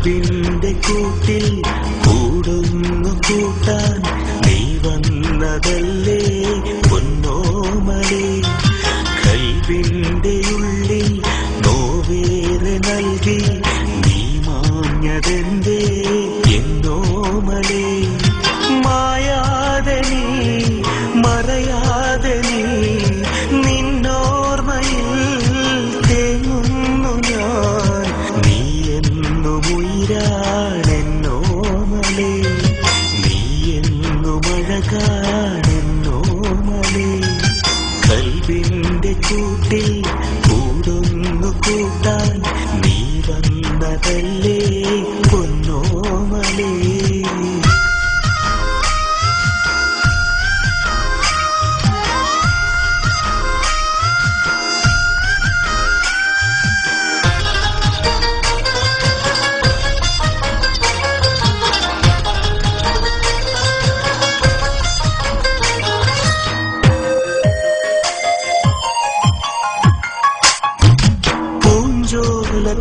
കൽബിന്റെ കൂട്ടിൽ കൂടുന്നു കൂട്ടാൻ നീ വന്നതല്ലേ പൊന്നോമലേ. കൽബിന്റെ ഉള്ളിൽ നോവേറെ നൽകി നീ മാഞ്ഞതെന്തേ എന്നോമലേ. മായാതെ നീ മറയാതെ നീ നിന്നോർമ്മയിൽ തേങ്ങുന്നു ഞാൻ. നീ എന്നും ഉയരാണെന്നോമലേ, നീ എന്നും അഴകാണെന്നോമലേ. കൽബിന്റെ കൂട്ടിൽ കൂടുന്നു കൂട്ടാൻ നീ വന്നതല്ലേ പൊന്നോമലേ.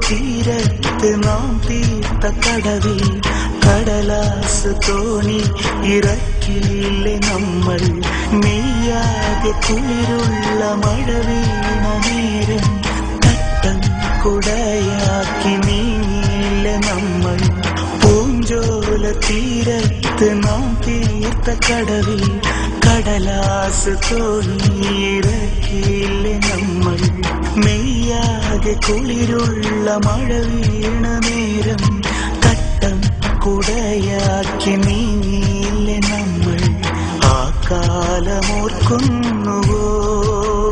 തീരത്ത് നാം തീർത്ത കടവിൽ കടലാസ് തോണി ഇറക്കില്ലേ നമ്മൾ. മെയ്യാതെ കുളിരുള്ള മഴ വീണ നേരം തട്ടം കുടയാക്കി നീങ്ങില്ല നമ്മൾ. പൂഞ്ചോല തീരത്ത് നാം തീർത്ത കടവിൽ കടലാസ് തോണി ഇറക്കില്ലേ നമ്മൾ. മെയ്യാകെ കുളിരുള്ള മഴ വീണ നേരം തട്ടം കുടയാക്കി നീങ്ങില്ലേ നമ്മൾ. ആ കാലമോർക്കുന്നുവോ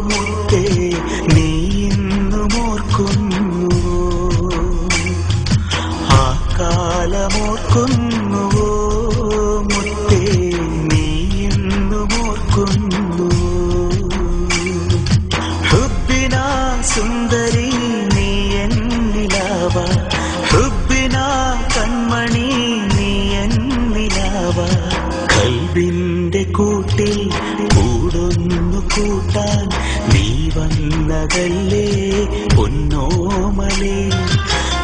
മുത്തേ, നീ ഇന്നും ഓർക്കുന്നുവോ? ആ കാലമോർക്കുന്നുവോ മുത്തേ, നീ ഇന്നും ഓർക്കുന്നുവോ? സുന്ദരി നീ എന്നിലാവ, ഹുബ്ബിന കൺമണി നീ എന്നിലാവ. കൽബിന്റെ കൂട്ടിൽ കൂടുന്നു കൂട്ടാൻ നീ വന്നതല്ലേ പൊന്നോമലേ.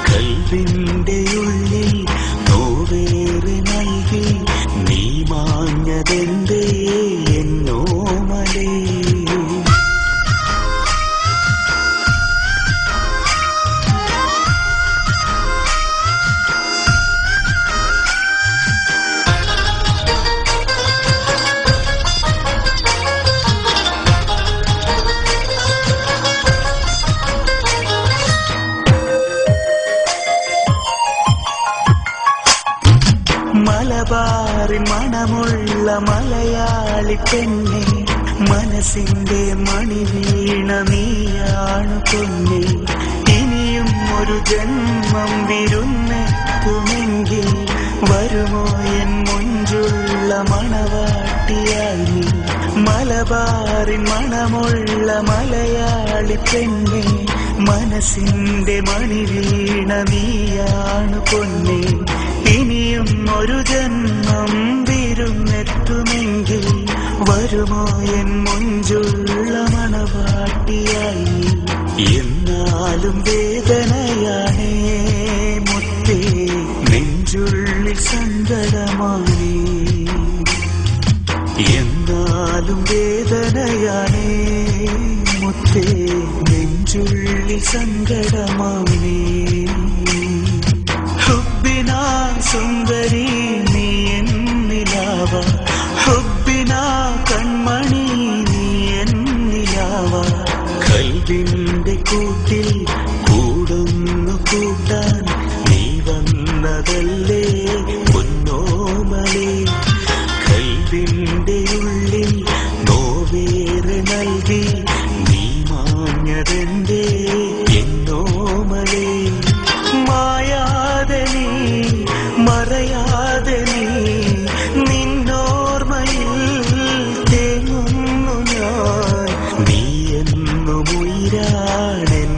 കൽബിന്റെ ഉള്ളിൽ നോവേറെ നൽകി നീ മാഞ്ഞതെന്തേ എന്നോമലേ. മലബാറിൻ മണമുള്ള മലയാളി പെണ്ണെ, മനസ്സിന്റെ മണി വീണ നീയാണ് പൊന്നെ. ഇനിയും ഒരു ജന്മം വിരുന്നെത്തുമെങ്കിൽ വരുമോ എൻ മുഞ്ചുള്ള മണവാട്ടിയായി നീ. മലബാറിൻ മണമുള്ള മലയാളി പെണ്ണെ, മനസ്സിന്റെ മണി വീണ നീയാണ് പൊന്നെ. ഇനിയും ഒരു ജന്മം വിരുന്നെത്തുമെങ്കിൽ വരുമോ എൻ മുഞ്ചുള്ള മണവാട്ടിയായി. എന്നാലും വേദനയാണേ മുത്തേ, നെഞ്ചുള്ളിൽ സങ്കടമാണേ. എന്നാലും വേദനയാണേ മുത്തേ, നെഞ്ചുള്ളിൽ സങ്കടമാണേ. ഹുബ്ബിന സുന്ദരി നീ എന്നിലാവ, ഹുബ്ബിന കൺമണി നീ എന്നിലാവ. കൽബിന്റെ കൂട്ടിൽ കൂടുന്നു കൂട്ടാൻ നീ വന്നതല്ലേ പൊന്നോമലേ. കൽബിന്റെ ഉള്ളിൽ നോവേറെ നൽകി നീ മാഞ്ഞതെന്തേ എന്നോമലേ. മായാതെ നീ മറയാതെ നീ നിന്നോർമ്മയിൽ തേങ്ങുന്നു ഞാൻ. നീ എന്നും ഉയരാണെൻ